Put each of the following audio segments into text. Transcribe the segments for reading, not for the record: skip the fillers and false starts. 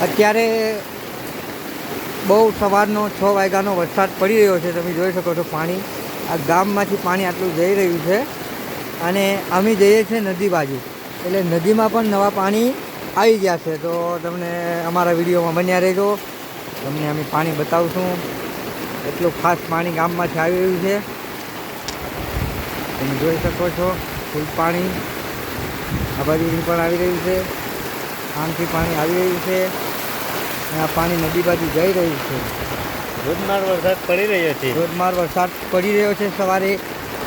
અત્યારે બહુ સવારનો 6 વાગ્યાનો વરસાદ પડી રહ્યો છે. તમે જોઈ શકો છો પાણી આ ગામમાંથી પાણી આટલું જઈ રહ્યું છે અને અમે જઈએ છીએ નદી બાજુ, એટલે નદીમાં પણ નવા પાણી આવી ગયા છે. તો તમને અમારા વિડીયોમાં બન્યા રહેજો, તમને અમે પાણી બતાવશું. એટલું ખાસ પાણી ગામમાંથી આવી રહ્યું છે, તમે જોઈ શકો છો. ફૂલ પાણી આ બાજુથી પણ આવી રહ્યું છે, આમથી પાણી આવી રહ્યું છે અને આ પાણી નદી બાજુ જઈ રહ્યું છે. ધોધમાર વરસાદ પડી રહ્યો છે. ધોધમાર વરસાદ પડી રહ્યો છે. સવારે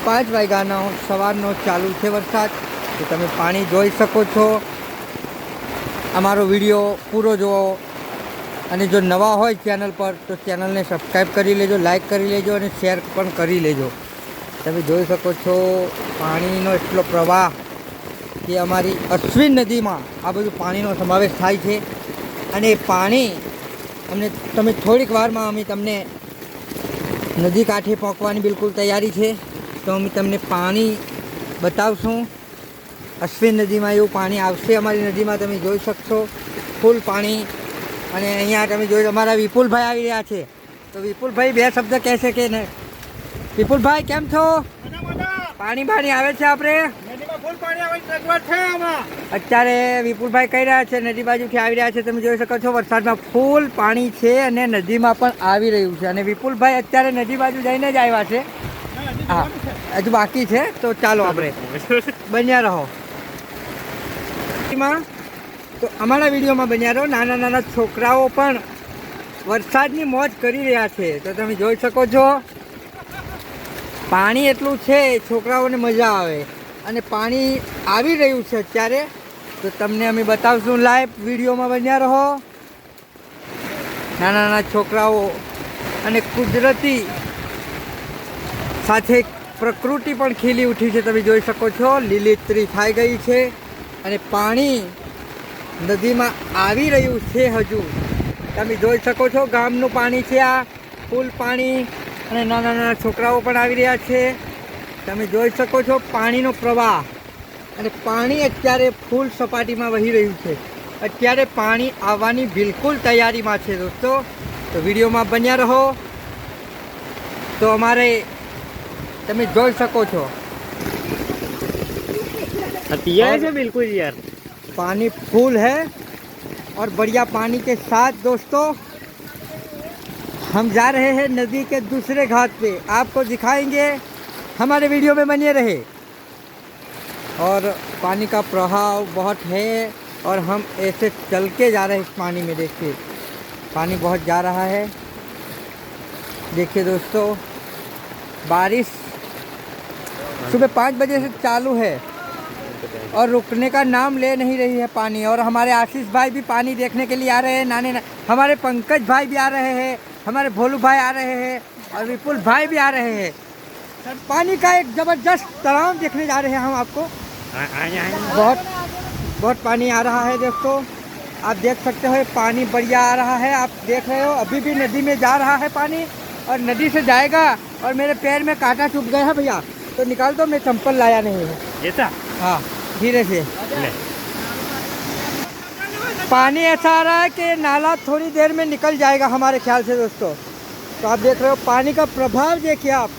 5 વાગ્યાનો સવારનો ચાલુ છે વરસાદ. તો તમે પાણી જોઈ શકો છો. અમારો વિડીયો પૂરો જુઓ અને જો નવા હોય ચેનલ પર તો ચેનલને સબસ્ક્રાઈબ કરી લેજો, લાઈક કરી લેજો અને શેર પણ કરી લેજો. તમે જોઈ શકો છો પાણીનો એટલો પ્રવાહ કે અમારી અશ્વિન નદીમાં આ બધું પાણીનો સમાવેશ થાય છે અને એ પાણી અમને તમે થોડીક વારમાં અમે તમને નદી કાંઠે પહોંચવાની બિલકુલ તૈયારી છે. તો અમે તમને પાણી બતાવશું. અશ્વિન નદીમાં એવું પાણી આવશે અમારી નદીમાં, તમે જોઈ શકશો ફૂલ પાણી. અને અહીંયા તમે જોઈ અમારા વિપુલભાઈ આવી રહ્યા છે. તો વિપુલભાઈ 2 શબ્દ કહેશે કે ને? વિપુલભાઈ કેમ છો? પાણી આવે છે આપણે અત્યારે વિપુલભાઈ કહી રહ્યા છે નદી બાજુથી આવી રહ્યા છે. તમે જોઈ શકો છો વરસાદમાં ફૂલ પાણી છે અને નદીમાં પણ આવી રહ્યું છે. અને વિપુલભાઈ અત્યારે નદી બાજુ જઈને જ આવ્યા છે. હા, હજુ બાકી છે. તો ચાલો આપણે બન્યા રહો તો અમારા વિડીયોમાં બન્યા રહો. નાના નાના છોકરાઓ પણ વરસાદની મોજ કરી રહ્યા છે. તો તમે જોઈ શકો છો પાણી એટલું છે, છોકરાઓને મજા આવે. અને પાણી આવી રહ્યું છે અત્યારે, તો તમને અમે બતાવશું લાઈવ. વિડીયોમાં બન્યા રહો. નાના નાના છોકરાઓ અને કુદરતી સાથે પ્રકૃતિ પણ ખીલી ઉઠી છે. તમે જોઈ શકો છો લીલીતરી થઈ ગઈ છે અને પાણી નદીમાં આવી રહ્યું છે. હજુ તમે જોઈ શકો છો ગામનું પાણી છે આ ફૂલ પાણી. અને નાના નાના છોકરાઓ પણ આવી રહ્યા છે. તમે જોઈ શકો છો પાણીનો પ્રવાહ. અને પાણી અત્યારે ફૂલ સપાટીમાં વહી રહ્યું છે. અત્યારે પાણી આવવાની બિલકુલ તૈયારીમાં છે દોસ્તો. તો વિડીયોમાં બન્યા રહો. તો અમારે તમે જોઈ શકો છો बिल्कुल यार पानी फूल है और बढ़िया पानी के साथ दोस्तों हम जा रहे हैं नदी के दूसरे घाट पे. आपको दिखाएंगे, हमारे वीडियो में बने रहे. और पानी का प्रभाव बहुत है और हम ऐसे चल के जा रहे हैं इस पानी में. देखिए पानी बहुत जा रहा है. देखिए दोस्तों बारिश सुबह 5 बजे से चालू है और रुकने का नाम ले नहीं रही है पानी. और हमारे आशीष भाई भी पानी देखने के लिए आ रहे हैं. हमारे पंकज भाई भी आ रहे हैं, हमारे भोलू भाई आ रहे हैं और विपुल भाई भी आ रहे हैं. पानी का एक ज़बरदस्त तालाब देखने जा रहे हैं हम आपको. बहुत पानी आ रहा है दोस्तों. आप देख सकते हो पानी बढ़िया आ रहा है. आप देख रहे हो अभी भी नदी में जा रहा है पानी और नदी से जाएगा. और मेरे पैर में कांटा चुभ गया है भैया, तो निकाल दो. मैं चंपल लाया नहीं है. ऐसा हाँ, धीरे से. पानी ऐसा आ रहा है कि नाला थोड़ी देर में निकल जाएगा हमारे ख्याल से दोस्तों. तो आप देख रहे हो पानी का प्रभाव देखिए आप.